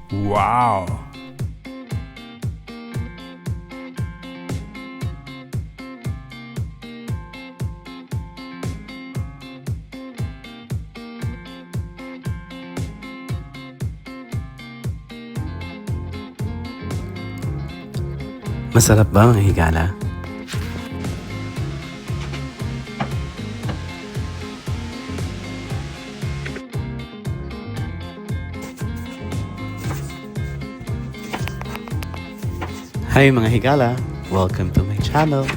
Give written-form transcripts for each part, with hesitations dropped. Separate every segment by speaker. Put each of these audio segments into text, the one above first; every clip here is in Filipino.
Speaker 1: Wow!
Speaker 2: Masarap ba ang higala? Hi mga higala! Welcome to my channel.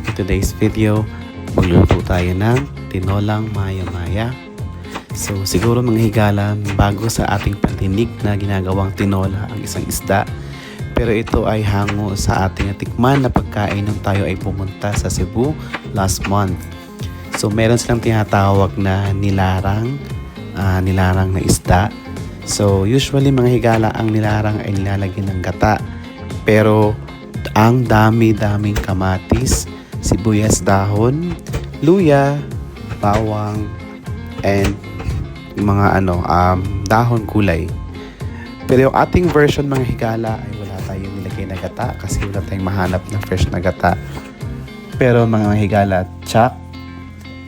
Speaker 2: In today's video, magluluto tayo ng tinolang maya-maya. So siguro mga higala, bago sa ating pantinig na ginagawang tinola ang isang isda, pero ito ay hango sa ating natikman na pagkain nung tayo ay pumunta sa Cebu last month. So meron silang tinatawag na nilarang na isda. So usually mga higala, ang nilarang ay nilalagyan ng gata. Pero ang dami-daming kamatis, sibuyas dahon, luya, bawang, and mga dahon gulay. Pero yung ating version mga higala ay wala tayong nilagay na gata kasi wala tayong mahanap na fresh na gata. Pero mga higala, tsak,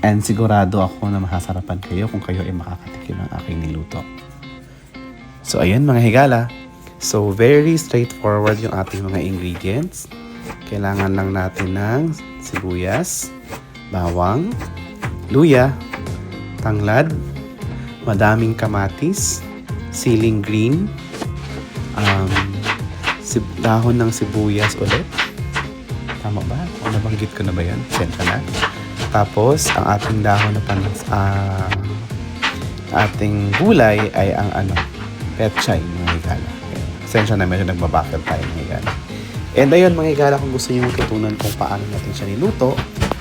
Speaker 2: and sigurado ako na makasarapan kayo kung kayo ay makakatikim ng aking niluto. So ayun mga higala. So very straightforward yung ating mga ingredients. Kailangan lang natin ng sibuyas, bawang, luya, tanglad, madaming kamatis, siling green, dahon ng sibuyas ulit. Tama ba? O nabanggit ko na ba yan? Sensya na. Tapos, ang ating dahon na ating gulay ay ang petchay, mga higala. Sensya na, medyo nagbabakal tayo, mga higala. And ayun, mga higala, kung gusto nyo matutunan kung paano natin siya niluto,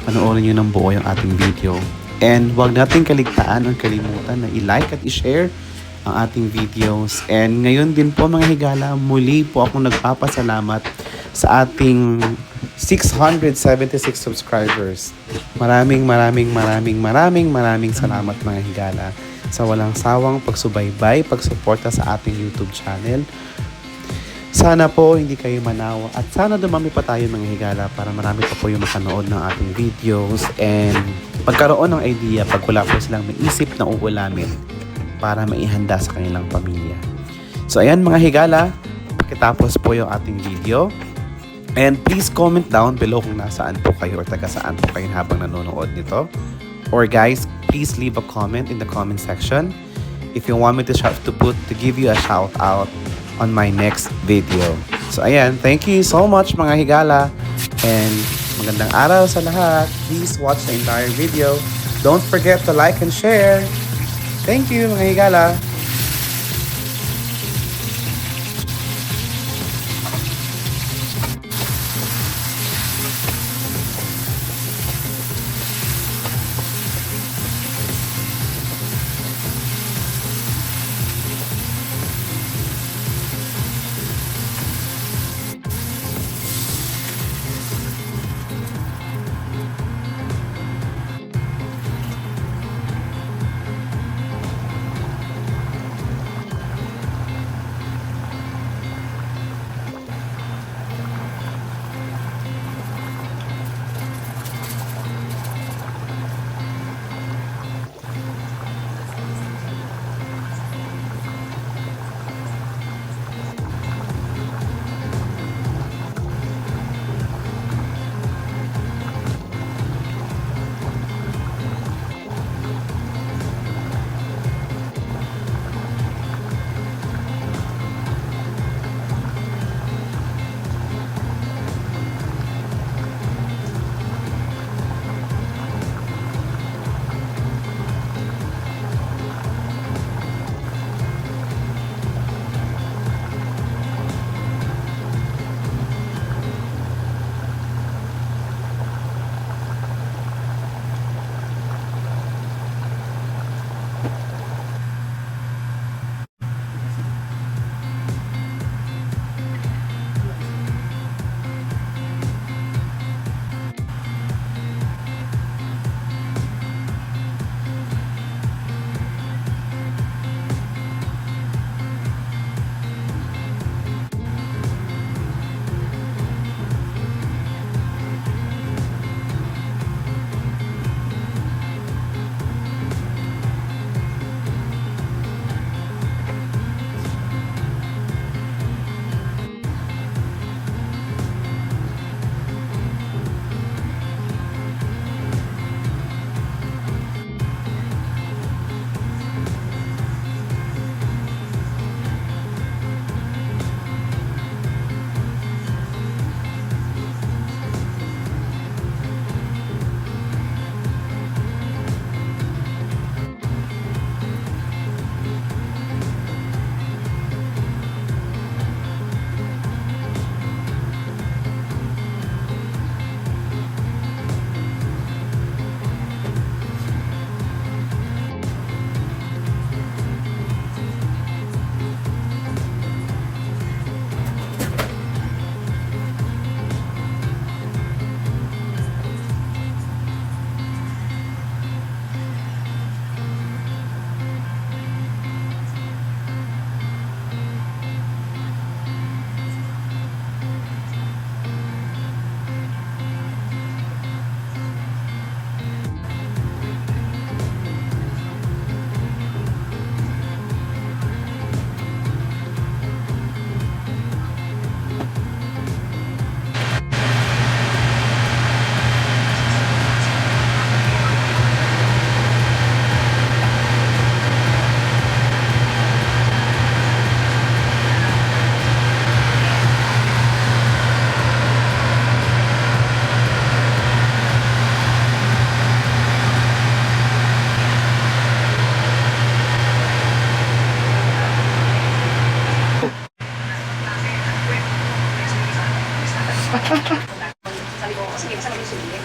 Speaker 2: panoorin nyo ng buo yung ating video. And huwag natin kaligtaan o kalimutan na i-like at i-share ang ating videos. And ngayon din po mga higala, muli po akong nagpapasalamat sa ating 676 subscribers. Maraming salamat mga higala sa walang sawang pagsubaybay, pagsuporta sa ating YouTube channel. Sana po hindi kayo manawa at sana dumami pa tayo mga higala para marami pa po yung makanood ng ating videos and magkaroon ng idea pag wala po silang maisip na uulamin para maihanda sa kanilang pamilya. So ayan mga higala, pagkatapos po yung ating video. And please comment down below kung nasaan po kayo or taga saan po kayo habang nanonood nito. Or guys, please leave a comment in the comment section if you want me to give you a shout out on my next video. So ayan, thank you so much mga higala and magandang araw sa lahat. Please watch the entire video. Don't forget to like and share. Thank you mga higala.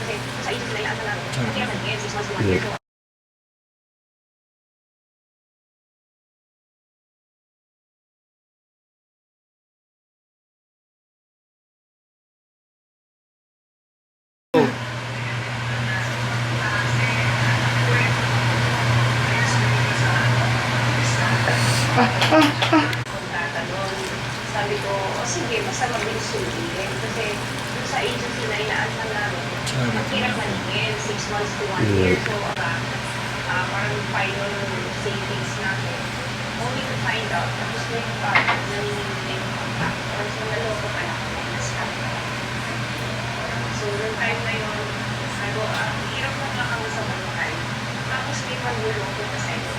Speaker 1: Kasi sa agency na ilaan na lang. Kaya man, 6 months to 1 year.
Speaker 2: Good.
Speaker 1: So, kontrata doon. Sabi ko, o sige, basta mabilis sulitin. Kasi dun sa agency na ilaan lang namin, ang hirap maningin, 6 months to 1 year. So, parang final savings namin. Only to find out, tapos na yung parang naningin yung contractor. So, naloko pala ako, na-scam pala. So, noong time na yun, sabi ko, hirap na nga kami sa barangay. Tapos may magluloko pa sa inyo.